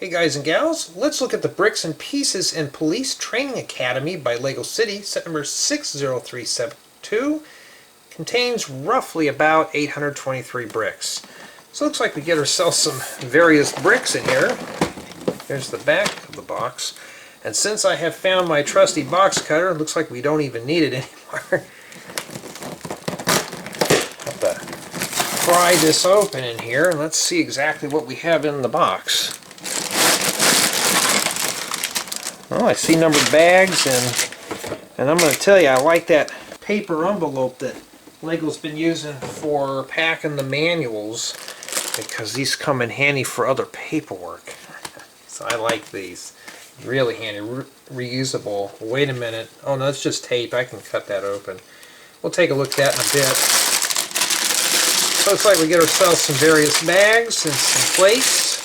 Hey guys and gals, let's look at the Bricks and Pieces in Police Training Academy by LEGO City, set number 60372. Contains roughly about 823 bricks. So it looks like we get ourselves some various bricks in here. Here's the back of the box. And since I have found my trusty box cutter, it looks like we don't even need it anymore. Have to pry this open in here and let's see exactly what we have in the box. Oh, I see numbered bags, and I'm going to tell you, I like that paper envelope that LEGO's been using for packing the manuals, because these come in handy for other paperwork. So I like these. Really handy, reusable. Wait a minute. Oh no, that's just tape. I can cut that open. We'll take a look at that in a bit. So it's like we get ourselves some various bags and some plates.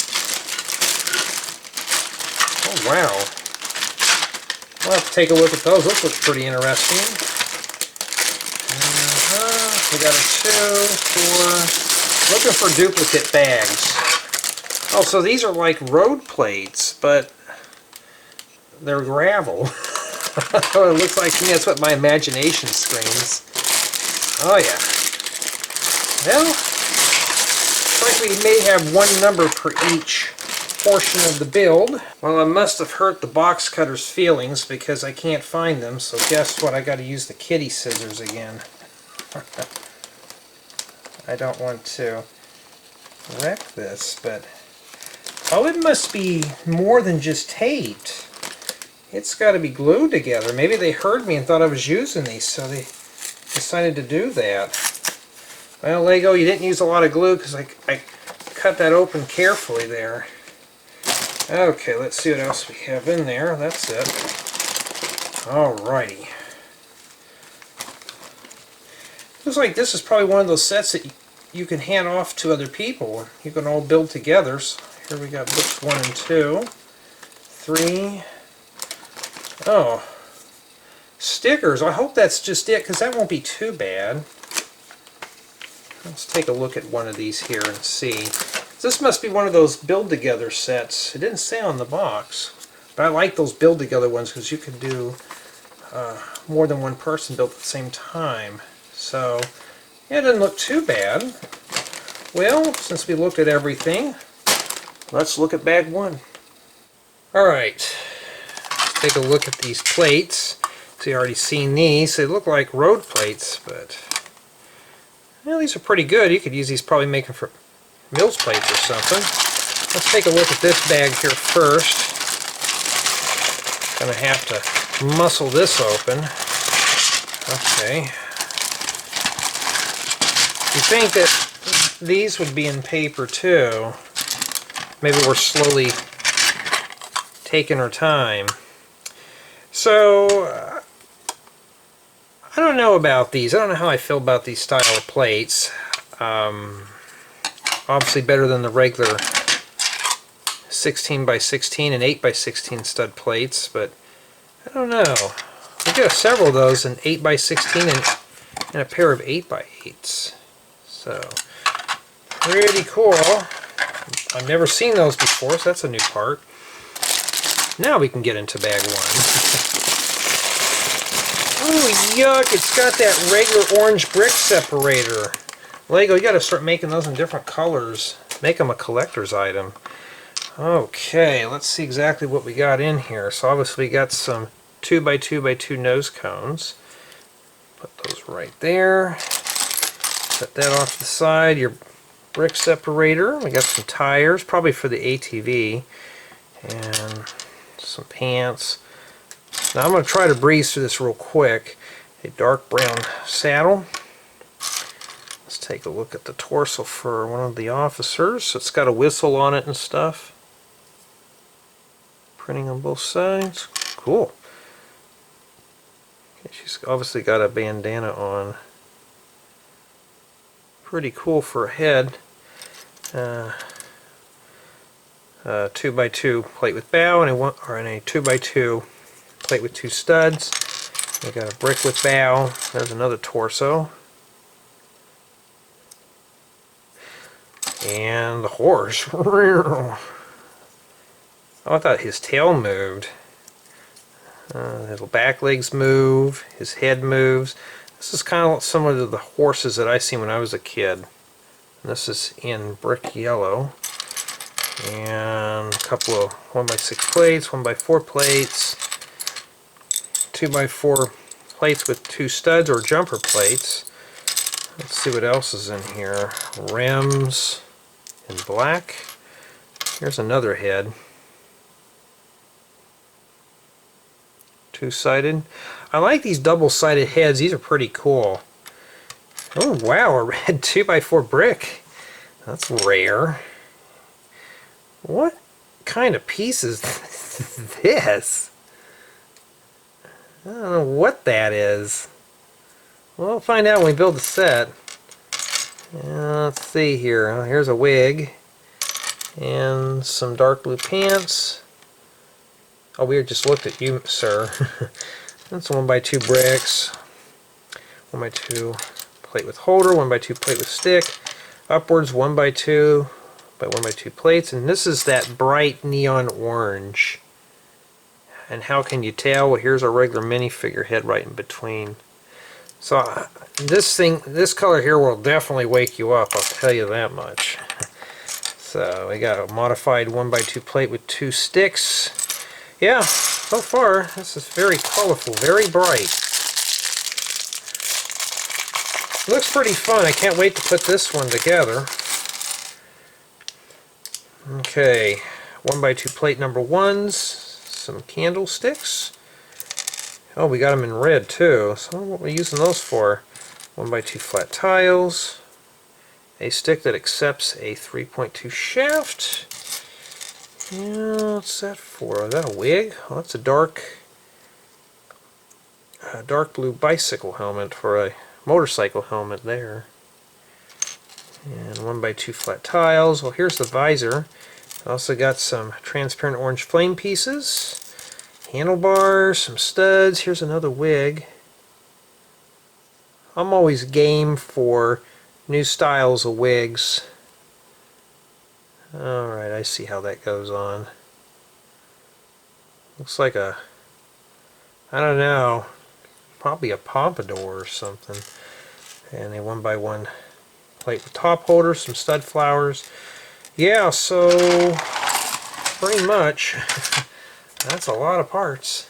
Oh wow. We'll have to take a look at those. Those look pretty interesting. We got a 2, 4. Looking for duplicate bags. Oh, so these are like road plates, but they're gravel. Oh, it looks like to me that's what my imagination screams. Oh yeah. Well, looks like we may have one number per each portion of the build. Well, I must have hurt the box cutter's feelings because I can't find them, so guess what? I got to use the kitty scissors again. I don't want to wreck this, but oh, it must be more than just taped. It's got to be glued together. Maybe they heard me and thought I was using these, so they decided to do that. Well, LEGO, you didn't use a lot of glue because I cut that open carefully there. Okay, let's see what else we have in there. That's it. Alrighty. Looks like this is probably one of those sets that you can hand off to other people. You can all build together. So here we got books 1 and 2. 3. Oh. Stickers. I hope that's just it, because that won't be too bad. Let's take a look at one of these here and see. This must be one of those build-together sets. It didn't say on the box, but I like those build-together ones because you can do more than one person built at the same time. So, yeah, it doesn't look too bad. Well, since we looked at everything, let's look at bag 1. Alright, let's take a look at these plates. So you've already seen these. They look like road plates, but well, these are pretty good. You could use these probably making for Mills plates or something. Let's take a look at this bag here first. Gonna have to muscle this open. Okay. You think that these would be in paper too. Maybe we're slowly taking our time. So, I don't know about these. I don't know how I feel about these style of plates. Obviously better than the regular 16 by 16 and 8 by 16 stud plates, but I don't know. We got several of those, an 8 by 16 and a pair of 8 by 8s. So, pretty cool. I've never seen those before, so that's a new part. Now we can get into bag 1. Oh, yuck! It's got that regular orange brick separator. LEGO, you got to start making those in different colors. Make them a collector's item. Okay, let's see exactly what we got in here. So obviously we got some 2 by 2 by 2 nose cones. Put those right there. Set that off to the side. Your brick separator. We got some tires, probably for the ATV. And some pants. Now I'm going to try to breeze through this real quick. A dark brown saddle. Let's take a look at the torso for one of the officers. So it's got a whistle on it and stuff. Printing on both sides. Cool. Okay, she's obviously got a bandana on. Pretty cool for a head. 2 by 2 plate with bow and a 2 by 2 plate with 2 studs. We got a brick with bow. There's another torso. And the horse. Oh, I thought his tail moved. His back legs move, his head moves. This is kind of similar to the horses that I seen when I was a kid. And this is in brick yellow. And a couple of 1x6 plates, 1x4 plates, 2x4 plates with 2 studs or jumper plates. Let's see what else is in here. Rims in black. Here's another head. Two-sided. I like these double-sided heads. These are pretty cool. Oh wow, a red 2x4 brick. That's rare. What kind of piece is this? I don't know what that is. We'll find out when we build the set. Let's see here. Oh, here's a wig. And some dark blue pants. Oh, we just looked at you, sir. That's a 1x2 bricks. 1x2 plate with holder, 1x2 plate with stick. Upwards 1x2 by 1x2 plates. And this is that bright neon orange. And how can you tell? Well, here's a regular minifigure head right in between. So this color here will definitely wake you up, I'll tell you that much. So we got a modified 1x2 plate with 2 sticks. Yeah, so far this is very colorful, very bright. It looks pretty fun. I can't wait to put this one together. Okay, 1x2 plate number 1s, some candlesticks. Oh, we got them in red too. So what are we using those for? 1x2 flat tiles. A stick that accepts a 3.2 shaft. Yeah, what's that for? Is that a wig? Oh, that's a dark blue bicycle helmet for a motorcycle helmet there. And 1x2 flat tiles. Well, here's the visor. Also got some transparent orange flame pieces. Handlebars, some studs. Here's another wig. I'm always game for new styles of wigs. Alright, I see how that goes on. Looks like a, I don't know, probably a pompadour or something. And a 1x1 plate with top holder, some stud flowers. Yeah, so pretty much that's a lot of parts.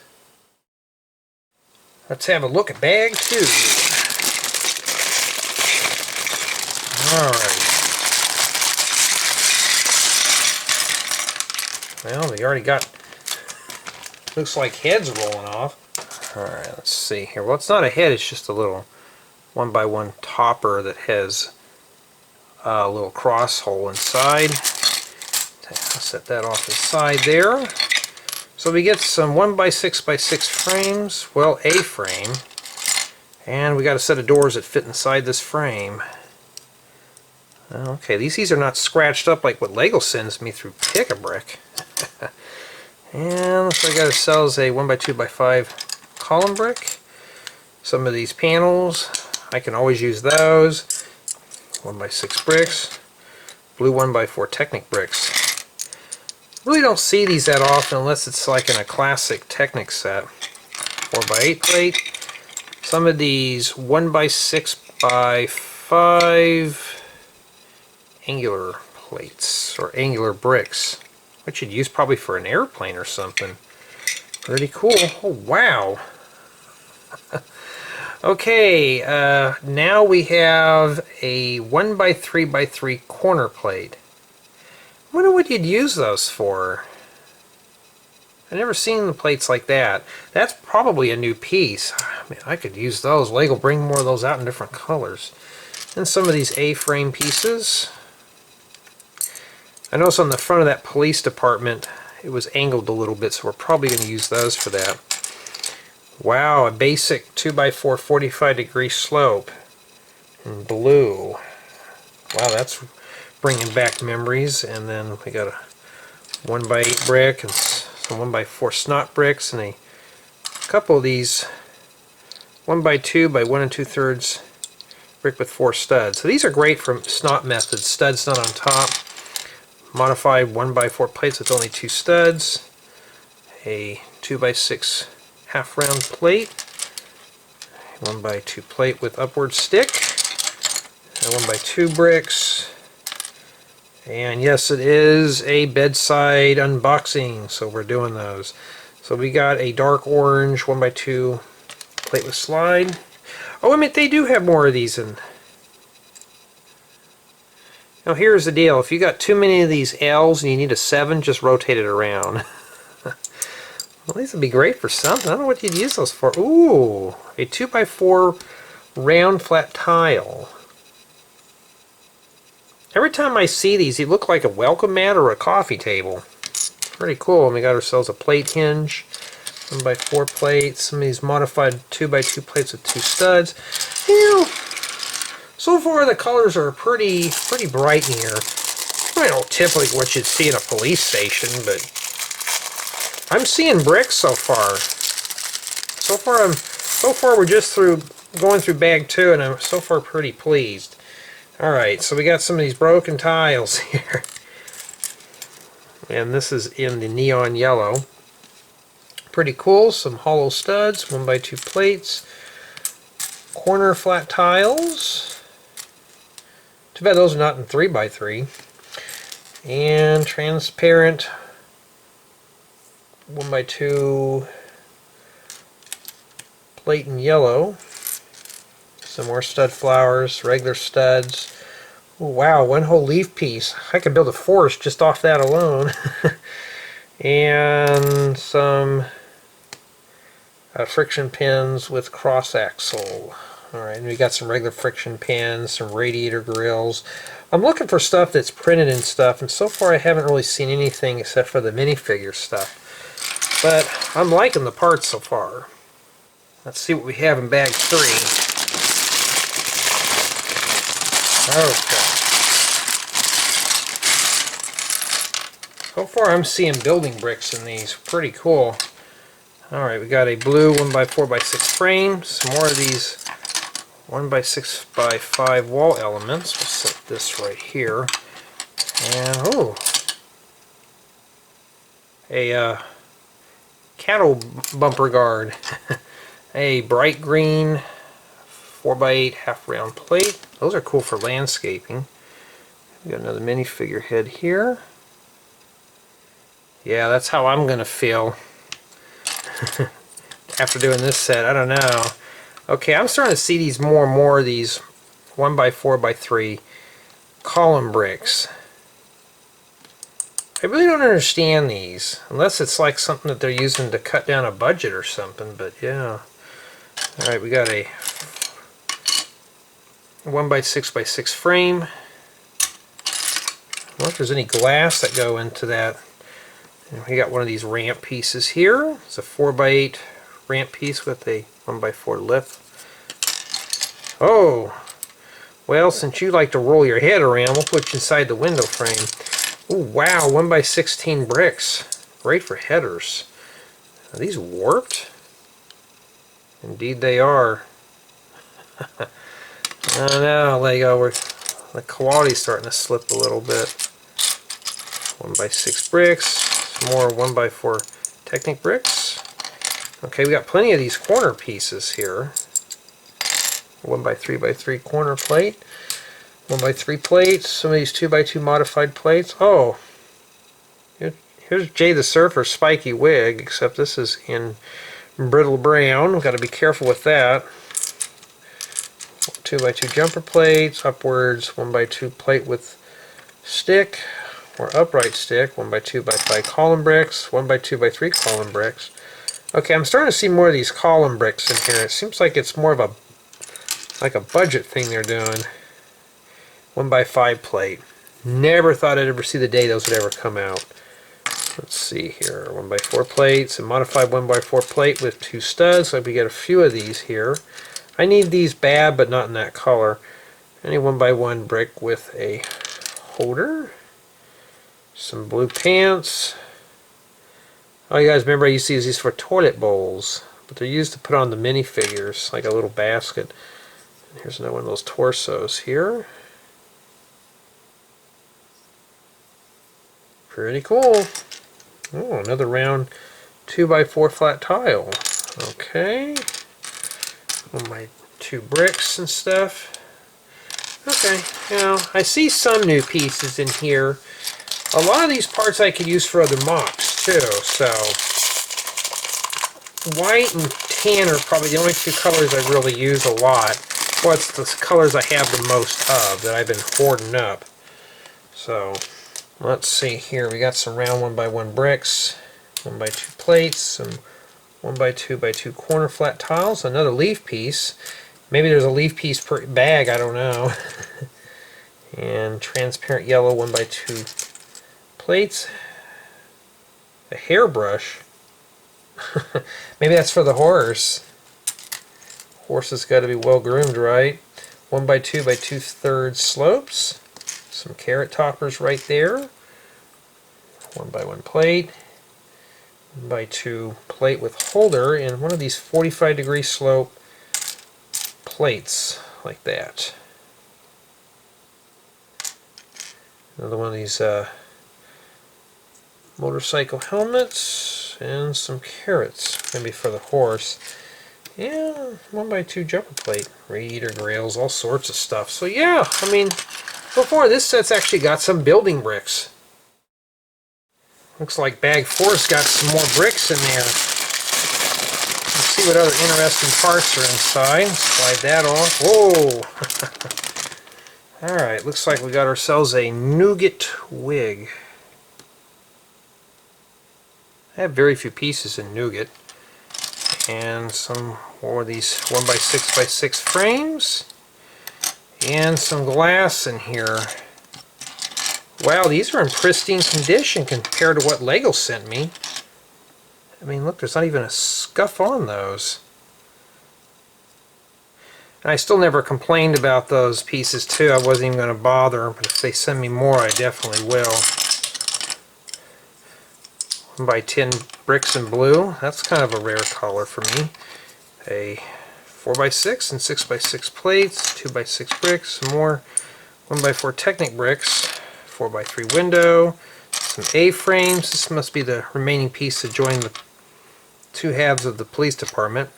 Let's have a look at bag 2. Alright. Well, we already got, looks like heads rolling off. Alright, let's see here. Well, it's not a head, it's just a little 1x1 topper that has a little cross hole inside. I'll set that off the side there. So we get some 1x6x6 frames, well, a frame, and we got a set of doors that fit inside this frame. Okay, these are not scratched up like what Lego sends me through Pick-a-Brick. And so I got ourselves a 1x2x5 column brick. Some of these panels, I can always use those. 1x6 bricks, blue 1x4 Technic bricks. Really don't see these that often unless it's like in a classic Technic set. 4x8 plate. Some of these 1x6x5 angular plates or angular bricks, which you'd use probably for an airplane or something. Pretty cool. Oh wow. Okay, now we have a 1x3x3 corner plate. I wonder what you'd use those for. I've never seen the plates like that. That's probably a new piece. I mean, I could use those. Lego bring more of those out in different colors. And some of these A-frame pieces. I noticed on the front of that police department it was angled a little bit, so we're probably going to use those for that. Wow, a basic 2x4 45-degree slope in blue. Wow, that's bringing back memories. And then we got a 1x8 brick and some 1x4 snot bricks and a couple of these 1x2 by 1 2/3 brick with 4 studs. So these are great for snot methods. Studs not on top. Modified 1x4 plates with only 2 studs. a 2x6 half round plate, 1x2 plate with upward stick, and 1x2 bricks. And yes, it is a bedside unboxing, so we're doing those. So we got a dark orange 1x2 plate with slide. Oh, I mean, they do have more of these in. Now here's the deal. If you got too many of these L's and you need a 7, just rotate it around. Well, these would be great for something. I don't know what you'd use those for. Ooh, a 2x4 round flat tile. Every time I see these, they look like a welcome mat or a coffee table. Pretty cool. And we got ourselves a plate hinge, 1x4 plate, some of these modified 2x2 plates with 2 studs. You know, so far the colors are pretty bright in here. I don't typically what you'd see in a police station, but I'm seeing bricks so far. So far we're just going through bag 2, and I'm so far pretty pleased. Alright, so we got some of these broken tiles here. And this is in the neon yellow. Pretty cool. Some hollow studs, 1x2 plates, corner flat tiles. Too bad those are not in 3x3. And transparent 1x2 plate in yellow. Some more stud flowers, regular studs. Oh, wow, one whole leaf piece. I could build a forest just off that alone. And some friction pins with cross axle. Alright, and we got some regular friction pins, some radiator grills. I'm looking for stuff that's printed and stuff, and so far I haven't really seen anything except for the minifigure stuff. But I'm liking the parts so far. Let's see what we have in bag 3. Okay. So far I'm seeing building bricks in these. Pretty cool. Alright, we got a blue 1x4x6 frame. Some more of these 1x6x5 wall elements. We'll set this right here. And, oh, a cattle bumper guard. A bright green 4x8 half round plate. Those are cool for landscaping. We got another minifigure head here. Yeah, that's how I'm gonna feel after doing this set. I don't know. Okay, I'm starting to see these more and more of these 1x4x3 column bricks. I really don't understand these, unless it's like something that they're using to cut down a budget or something, but yeah. Alright, we got a 1x6x6 frame. I wonder if there's any glass that go into that. And we got one of these ramp pieces here. It's a 4x8 ramp piece with a 1x4 lip. Oh, well, since you like to roll your head around, we'll put you inside the window frame. Oh wow, 1x16 bricks. Great for headers. Are these warped? Indeed they are. I don't know, Lego, the quality's starting to slip a little bit. 1x6 bricks, some more 1x4 Technic bricks. Okay, we got plenty of these corner pieces here. 1x3x3 corner plate, 1x3 plates, some of these 2x2 modified plates. Oh, here's Jay the Surfer's spiky wig, except this is in brittle brown. We've got to be careful with that. 2x2 jumper plates, upwards 1x2 plate with stick or upright stick, 1x2x5 column bricks, 1x2x3 column bricks. Okay, I'm starting to see more of these column bricks in here. It seems like it's more of a budget thing they're doing. 1x5 plate. Never thought I'd ever see the day those would ever come out. Let's see here, 1x4 plates, a modified 1x4 plate with 2 studs. So we get a few of these here. I need these bad, but not in that color. Any 1x1 brick with a holder. Some blue pants. Oh, you guys remember I used to use these for toilet bowls, but they're used to put on the minifigures, like a little basket. Here's another one of those torsos here. Pretty cool. Oh, another round 2x4 flat tile. Okay. 1x2 bricks and stuff. Okay, now I see some new pieces in here. A lot of these parts I could use for other mocks too, so white and tan are probably the only two colors I really use a lot. Well, it's the colors I have the most of that I've been hoarding up. So let's see here. We got some round 1x1 bricks, 1x2 plates, some 1x2x2 corner flat tiles, another leaf piece. Maybe there's a leaf piece per bag, I don't know. And transparent yellow 1x2 plates. A hairbrush. Maybe that's for the horse. Horse has got to be well groomed, right? 1x2x2 slopes. Some carrot toppers right there. 1x1 plate. 1x2 plate with holder, and one of these 45-degree slope plates like that. Another one of these motorcycle helmets and some carrots, maybe for the horse. Yeah, 1x2 jumper plate, reader grails, all sorts of stuff. So yeah, I mean, so far this set's actually got some building bricks. Looks like bag 4's got some more bricks in there. Let's see what other interesting parts are inside. Slide that off. Whoa! Alright, looks like we got ourselves a nougat wig. I have very few pieces in nougat. And some more of these 1x6x6 frames. And some glass in here. Wow, these are in pristine condition compared to what Lego sent me. I mean, look, there's not even a scuff on those. And I still never complained about those pieces too. I wasn't even going to bother, but if they send me more, I definitely will. 1x10 bricks in blue. That's kind of a rare color for me. A 4x6 and 6x6 plates, 2x6 bricks, some more 1x4 Technic bricks, 4x3 window, some A-frames. This must be the remaining piece to join the two halves of the police department.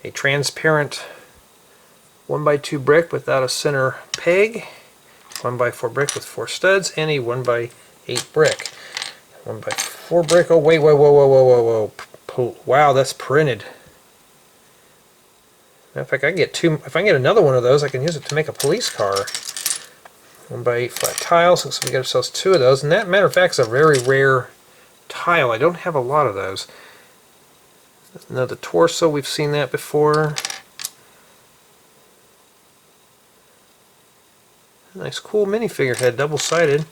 A transparent 1x2 brick without a center peg, 1x4 brick with 4 studs, and a 1x8 brick. 1x4 brick. Oh wait, whoa! Wow, that's printed. In fact, I can get two. If I can get another one of those, I can use it to make a police car. 1x8 flat tiles. Looks like we got ourselves 2 of those. And that, matter of fact, is a very rare tile. I don't have a lot of those. Another torso. We've seen that before. Nice, cool minifigure head, double-sided.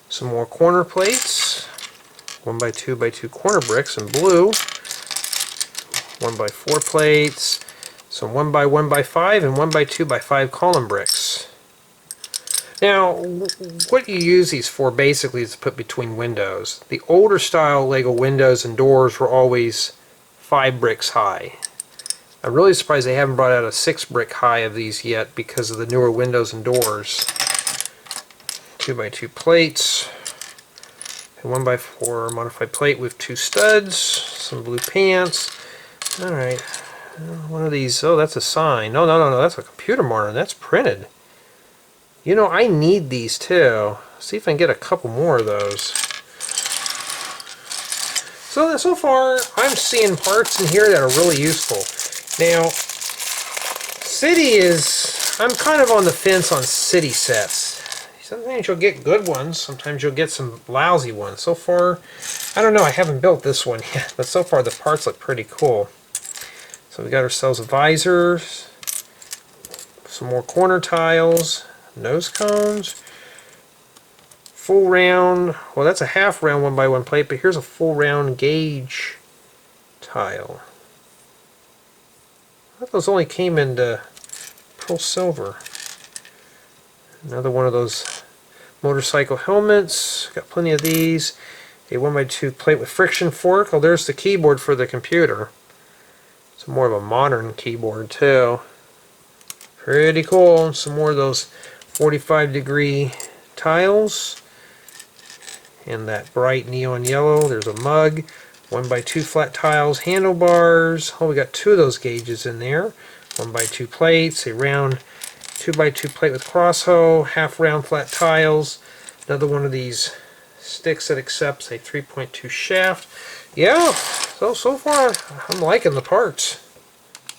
Some more corner plates. 1x2x2 corner bricks in blue. 1x4 plates. Some 1x1x5 and 1x2x5 column bricks. Now, what you use these for basically is to put between windows. The older style Lego windows and doors were always 5 bricks high. I'm really surprised they haven't brought out a 6 brick high of these yet because of the newer windows and doors. 2x2 plates. A 1x4 modified plate with 2 studs. Some blue pants. Alright. One of these. Oh, that's a sign. No, that's a computer monitor. That's printed. You know, I need these too. See if I can get a couple more of those. So far, I'm seeing parts in here that are really useful. Now, City is... I'm kind of on the fence on City sets. Sometimes you'll get good ones. Sometimes you'll get some lousy ones. So far, I don't know. I haven't built this one yet. But so far, the parts look pretty cool. So we got ourselves visors. Some more corner tiles. Nose cones. Full round, well that's a half round 1x1 plate, but here's a full round gauge tile. I thought those only came in pearl silver. Another one of those motorcycle helmets, got plenty of these. A 1x2 plate with friction fork. Oh, there's the keyboard for the computer. It's more of a modern keyboard too. Pretty cool. Some more of those 45-degree tiles. And that bright neon yellow. There's a mug. 1x2 flat tiles, handlebars. Oh, we got 2 of those gauges in there. 1x2 plates, a round 2x2 plate with crosshoe, half round flat tiles. Another one of these sticks that accepts a 3.2 shaft. Yeah, so far I'm liking the parts.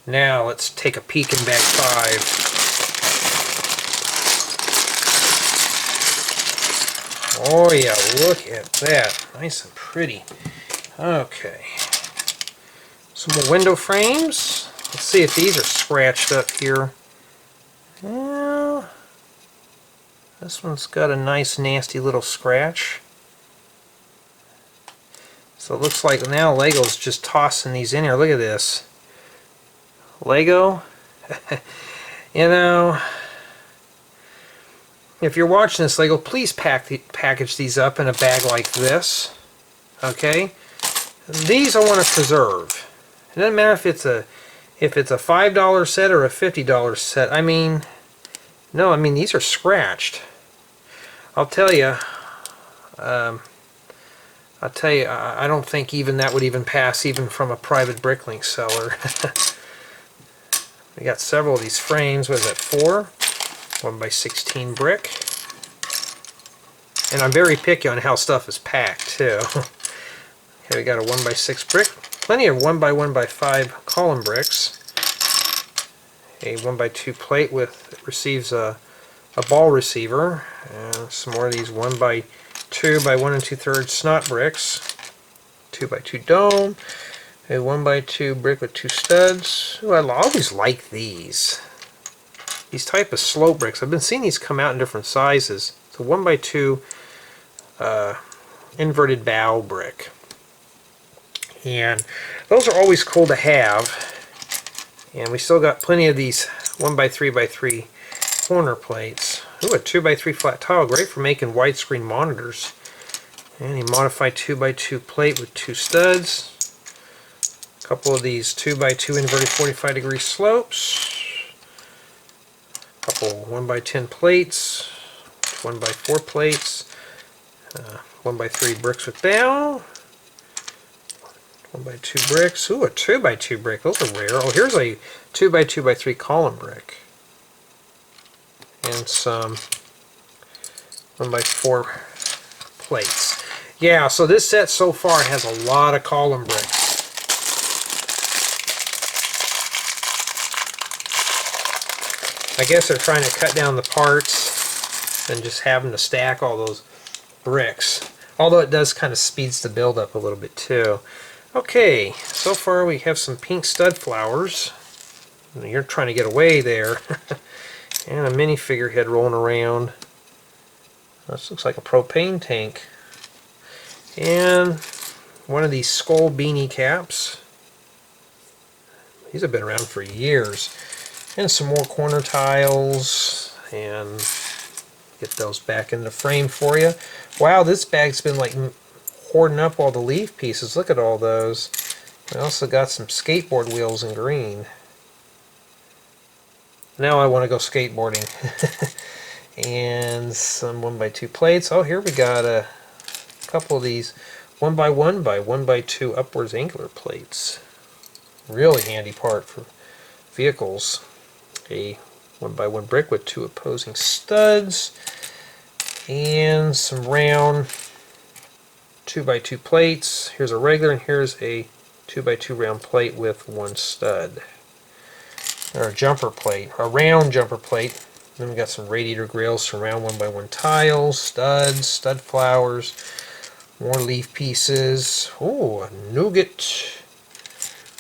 Now let's take a peek in bag 5. Oh yeah, look at that. Nice and pretty. Okay. Some more window frames. Let's see if these are scratched up here. Well, this one's got a nice nasty little scratch. So it looks like now Lego's just tossing these in here. Look at this. Lego, you know, if you're watching this, Lego, please package these up in a bag like this. Okay? These I want to preserve. It doesn't matter if it's a $5 set or a $50 set. I mean, no, I mean these are scratched. I'll tell you, I don't think even that would even pass even from a private bricklink seller. We got several of these frames. What is that, 4? 1x16 brick. And I'm very picky on how stuff is packed too. Okay, we got a 1x6 brick. Plenty of 1x1x5 column bricks. A 1x2 plate with receives a ball receiver. And some more of these 1x2 by 1 2/3 snot bricks. 2x2 dome. A 1x2 brick with 2 studs. Ooh, I always like these. These type of slope bricks. I've been seeing these come out in different sizes. It's a 1x2 inverted bow brick. And those are always cool to have. And we still got plenty of these 1x3x3 corner plates. Ooh, a 2x3 flat tile. Great for making widescreen monitors. And a modified 2x2 plate with 2 studs. A couple of these 2x2 inverted 45-degree slopes. A couple 1x10 plates. 1x4 plates. 1x3 bricks with bow. 1x2 bricks. Ooh, a 2x2 brick. Those are rare. Oh, here's a 2x2x3 column brick. And some 1x4 plates. Yeah, so this set so far has a lot of column bricks. I guess they're trying to cut down the parts and just have them to stack all those bricks. Although it does kind of speeds the build up a little bit too. Okay, so far we have some pink stud flowers. You're trying to get away there. And a minifigure head rolling around. This looks like a propane tank. And one of these skull beanie caps. These have been around for years. And some more corner tiles. And get those back in the frame for you. Wow, this bag's been like hoarding up all the leaf pieces. Look at all those. I also got some skateboard wheels in green. Now I want to go skateboarding. And some 1x2 plates. Oh, here we got a couple of these 1x1 by 1x2 upwards angular plates. Really handy part for vehicles. A 1x1 brick with 2 opposing studs. And some round 2x2 plates. Here's a regular and here's a 2x2 round plate with 1 stud. Or a jumper plate, a round jumper plate. Then we got some radiator grills, some round 1x1 tiles, studs, stud flowers, more leaf pieces. Oh, a nougat.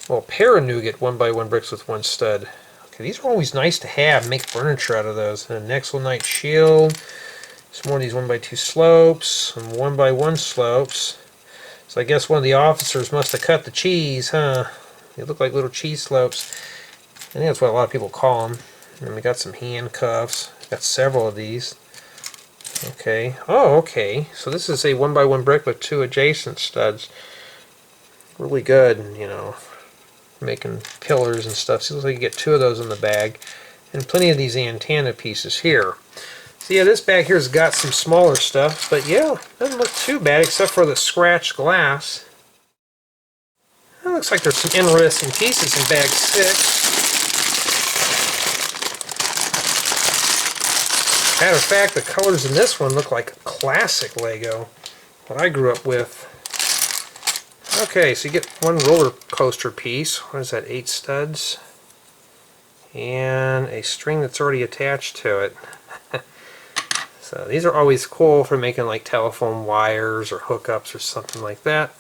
Well, a pair of nougat 1x1 bricks with 1 stud. Okay, these are always nice to have. Make furniture out of those. And a Nexel Knight shield. Some more of these 1x2 slopes, some 1x1 slopes. So I guess one of the officers must have cut the cheese, huh? They look like little cheese slopes. I think that's what a lot of people call them. And we got some handcuffs. Got several of these. Okay. Oh, okay. So this is a 1x1 brick with 2 adjacent studs. Really good, you know, making pillars and stuff. Seems like you get 2 of those in the bag. And plenty of these antenna pieces here. So yeah, this bag here's got some smaller stuff, but yeah, doesn't look too bad except for the scratched glass. looks like there's some interesting pieces in bag 6. Matter of fact, the colors in this one look like classic Lego, what I grew up with. Okay, so you get one roller coaster piece. What is that, 8 studs? And a string that's already attached to it. So these are always cool for making like telephone wires or hookups or something like that.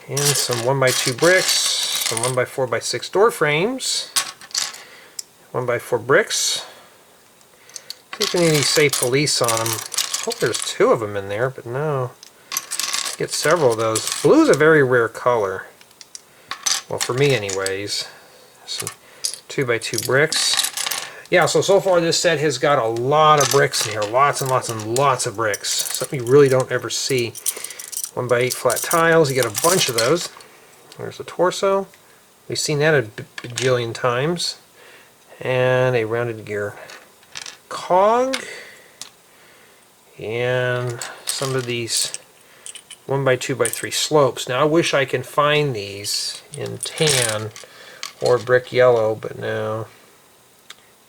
And some 1x2 bricks, some 1x4x6 door frames, 1x4 bricks. See if any say police on them. I hope there's 2 of them in there, but no. Get several of those. Blue is a very rare color. Well, for me anyways. Some 2x2 bricks. Yeah, so far this set has got a lot of bricks in here. Lots and lots and lots of bricks. Something you really don't ever see. 1x8 flat tiles. You get a bunch of those. There's the torso. We've seen that a bajillion times. And a rounded gear cog. And some of these 1x2x3 slopes. Now I wish I can find these in tan or brick yellow, but no.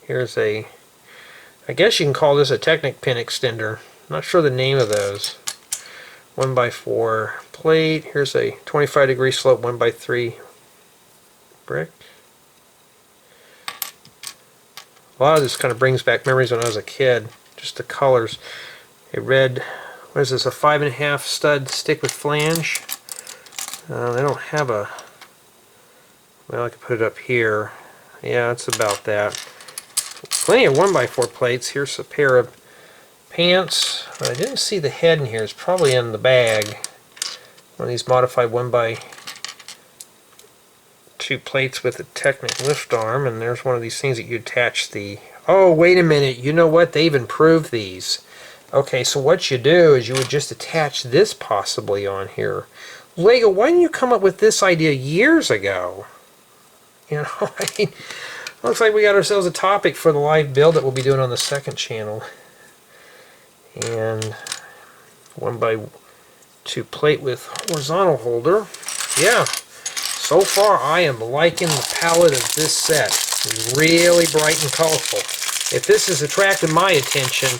Here's a, I guess you can call this a Technic pin extender. Not sure the name of those. 1x4 plate. Here's a 25-degree slope 1x3 brick. A lot of this kind of brings back memories when I was a kid. Just the colors. A red, what is this, a 5.5 stud stick with flange. They don't have a, well, I could put it up here. Yeah, it's about that. Plenty of 1x4 plates. Here's a pair of pants. I didn't see the head in here. It's probably in the bag. One of these modified 1x2 plates with a Technic lift arm, and there's one of these things that you attach the... Oh, wait a minute. You know what? They've improved these. Okay, so what you do is you would just attach this possibly on here. Lego, why didn't you come up with this idea years ago? You know, I mean... Looks like we got ourselves a topic for the live build that we'll be doing on the second channel. And 1x2 plate with horizontal holder. Yeah, so far I am liking the palette of this set. It's really bright and colorful. If this has attracted my attention,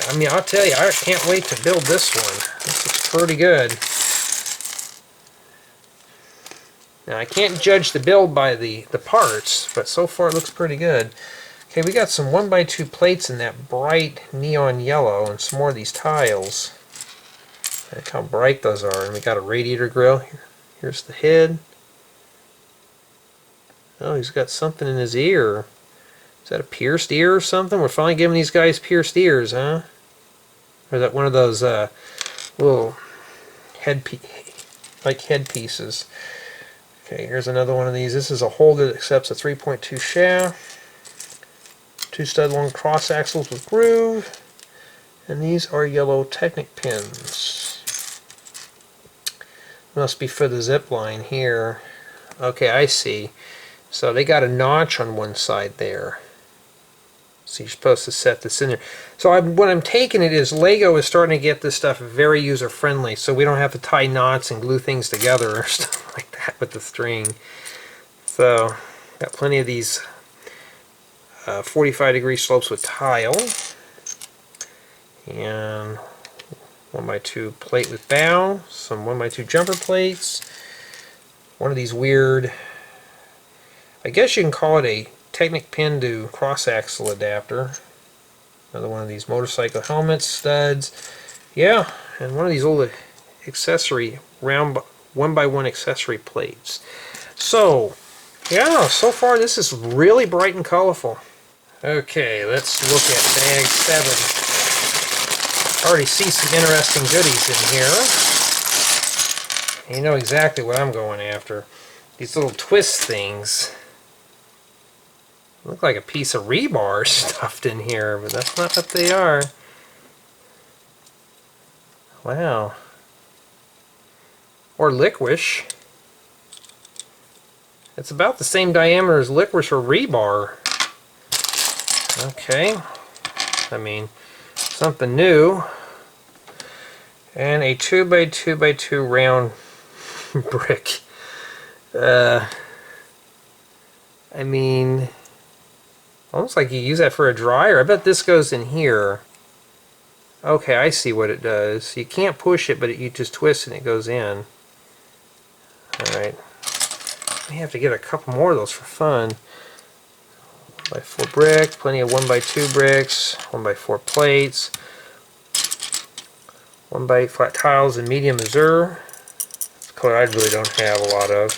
I mean, I'll tell you, I can't wait to build this one. This looks pretty good. Now I can't judge the build by the parts, but so far it looks pretty good. Okay, we got some 1x2 plates in that bright neon yellow and some more of these tiles. Look how bright those are. And we got a radiator grill. Here's the head. Oh, he's got something in his ear. Is that a pierced ear or something? We're finally giving these guys pierced ears, huh? Or is that one of those little headpieces? Okay, here's another one of these. This is a holder that accepts a 3.2 shaft. 2 stud long cross axles with groove. And these are yellow Technic pins. Must be for the zip line here. Okay, I see. So they got a notch on one side there. So you're supposed to set this in there. So what I'm taking it is Lego is starting to get this stuff very user-friendly, so we don't have to tie knots and glue things together or stuff like that with the string. So, got plenty of these 45-degree slopes with tile. And 1x2 plate with bow. Some 1x2 jumper plates. One of these weird, I guess you can call it a Technic pin to cross axle adapter. Another one of these motorcycle helmets, studs. Yeah, and one of these old accessory, round 1x1 accessory plates. So, yeah, so far this is really bright and colorful. Okay, let's look at bag 7. I already see some interesting goodies in here. You know exactly what I'm going after. These little twist things. Look like a piece of rebar stuffed in here, but that's not what they are. Wow. Or licorice. It's about the same diameter as licorice or rebar. Okay. I mean, something new. And a 2x2x2 round brick. I mean, almost like you use that for a dryer. I bet this goes in here. Okay, I see what it does. You can't push it, but you just twist and it goes in. Alright. We have to get a couple more of those for fun. 1x4 brick, plenty of 1x2 bricks, 1x4 plates, 1x8 flat tiles in medium azure. It's a color I really don't have a lot of.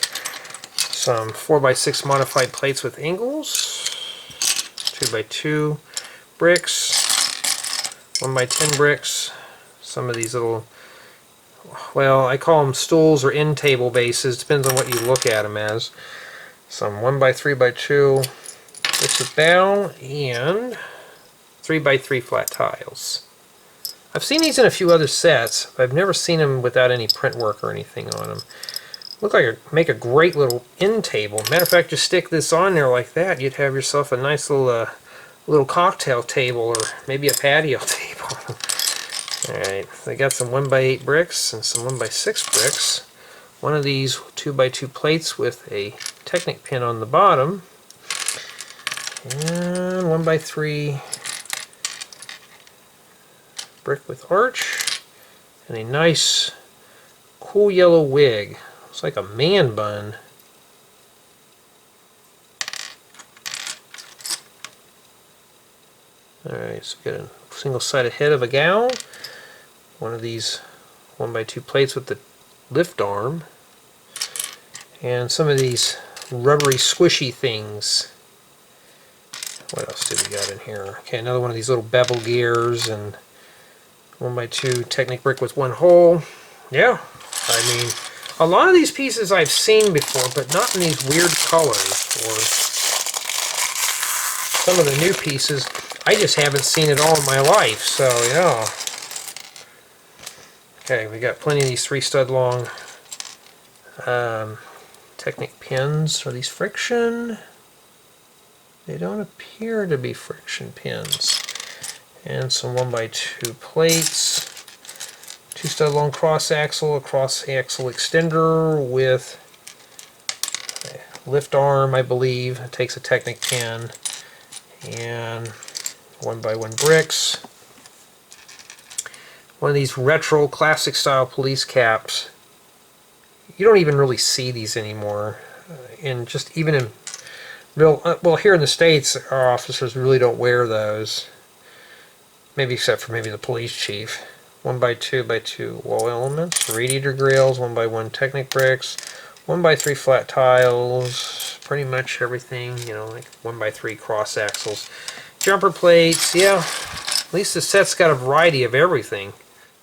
Some 4x6 modified plates with angles, 2x2 bricks, 1x10 bricks, some of these little, well, I call them stools or end table bases, depends on what you look at them as. Some 1x3x2 bricks with bow, and 3x3 flat tiles. I've seen these in a few other sets, but I've never seen them without any print work or anything on them. Look like make a great little end table. Matter of fact, just stick this on there like that, you'd have yourself a nice little cocktail table, or maybe a patio table. Alright, they got some 1x8 bricks and some 1x6 bricks. One of these 2x2 plates with a Technic pin on the bottom. And 1x3 brick with arch. And a nice cool yellow wig. Looks like a man bun. Alright, so we got a single-sided head of a gal. One of these 1x2 plates with the lift arm. And some of these rubbery squishy things. What else do we got in here? Okay, another one of these little bevel gears, and 1x2 Technic brick with one hole. Yeah, I mean, a lot of these pieces I've seen before, but not in these weird colors. Or some of the new pieces, I just haven't seen it all in my life, so yeah. Okay, we got plenty of these 3-stud long Technic pins. Are these friction? They don't appear to be friction pins. And some 1x2 plates. 2-stud long cross axle, a cross axle extender with a lift arm, I believe. It takes a Technic pin. And 1x1 bricks. One of these retro classic style police caps. You don't even really see these anymore. And just even in real, well, here in the States, our officers really don't wear those. Maybe except for maybe the police chief. 1x2x2 wall elements, radiator grills, 1x1 Technic bricks, 1x3 flat tiles, pretty much everything, you know, like 1x3 cross axles. Jumper plates, yeah, at least the set's got a variety of everything.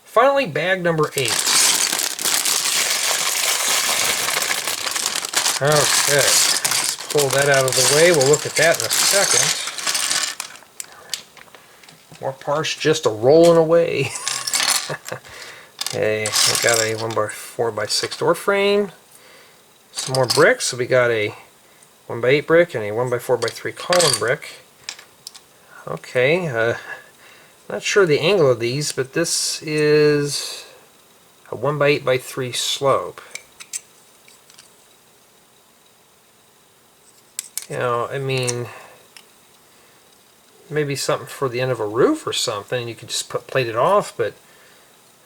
Finally, bag number 8. Okay, let's pull that out of the way. We'll look at that in a second. More parts just a-rolling away. Okay, we got a 1x4x6 door frame. Some more bricks. So we got a 1x8 brick and a 1x4x3 column brick. Okay, not sure the angle of these, but this is a 1x8x3 slope. You know, I mean, maybe something for the end of a roof or something. You could just plate it off, but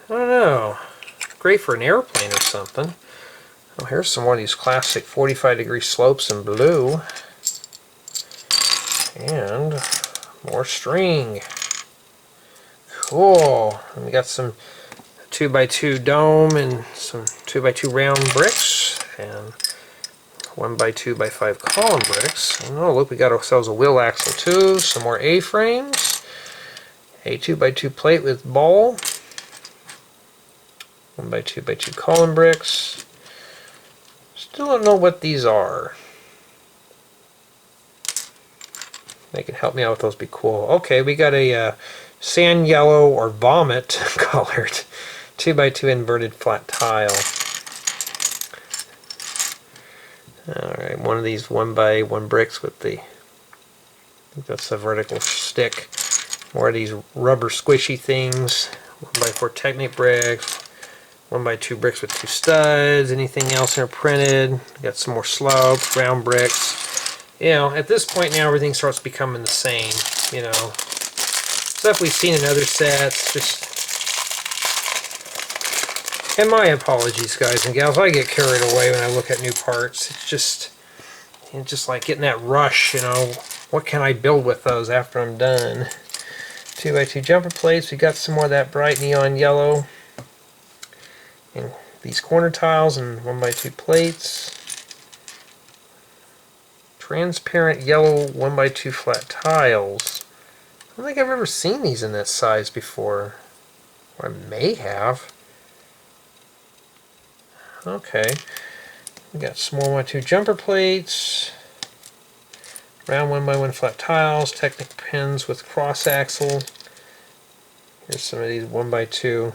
I don't know. Great for an airplane or something. Oh, here's some more of these classic 45-degree slopes in blue. And more string. Cool. And we got some 2x2 dome and some 2x2 round bricks and 1x2x5 column bricks. Oh, look, we got ourselves a wheel axle too. Some more A-frames. A 2x2 plate with ball. 1x2x2 column bricks. Still don't know what these are. They can help me out with those, be cool. Okay, we got a sand yellow or vomit colored 2x2 inverted flat tile. Alright, one of these 1x1 bricks with the, I think that's a vertical stick. More of these rubber squishy things. 1x4 Technic bricks. 1x2 bricks with 2 studs. Anything else here printed? Got some more slopes, round bricks. You know, at this point now everything starts becoming the same, you know. Stuff we've seen in other sets, just... And my apologies, guys and gals, I get carried away when I look at new parts. It's just like getting that rush, you know. What can I build with those after I'm done? 2x2 jumper plates. We got some more of that bright neon yellow. And these corner tiles and 1x2 plates. Transparent yellow 1x2 flat tiles. I don't think I've ever seen these in this size before. Or I may have. Okay. We got some more 1x2 jumper plates. Round 1x1 flat tiles. Technic pins with cross axle. Here's some of these 1x2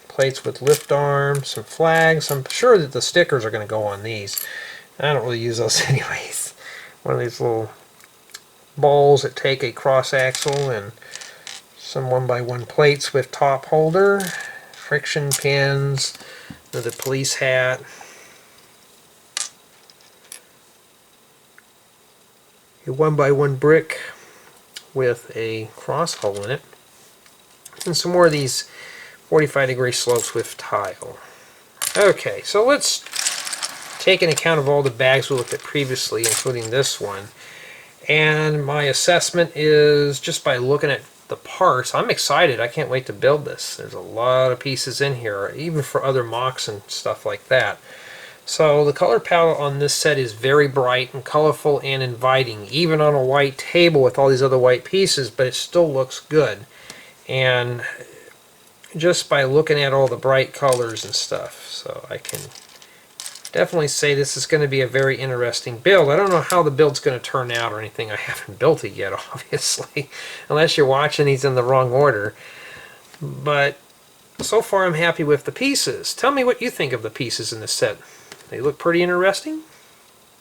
plates with lift arms, some flags. I'm sure that the stickers are going to go on these. I don't really use those anyways. One of these little balls that take a cross axle, and some 1x1 plates with top holder, friction pins, the police hat. A 1x1 brick with a cross hole in it. And some more of these 45-degree slopes with tile. Okay, so let's take into account of all the bags we looked at previously, including this one. And my assessment is, just by looking at the parts, I'm excited. I can't wait to build this. There's a lot of pieces in here, even for other mocks and stuff like that. So the color palette on this set is very bright and colorful and inviting, even on a white table with all these other white pieces, but it still looks good. And just by looking at all the bright colors and stuff, so I can definitely say this is going to be a very interesting build. I don't know how the build's going to turn out or anything. I haven't built it yet, obviously, unless you're watching these in the wrong order. But so far I'm happy with the pieces. Tell me what you think of the pieces in this set. They look pretty interesting?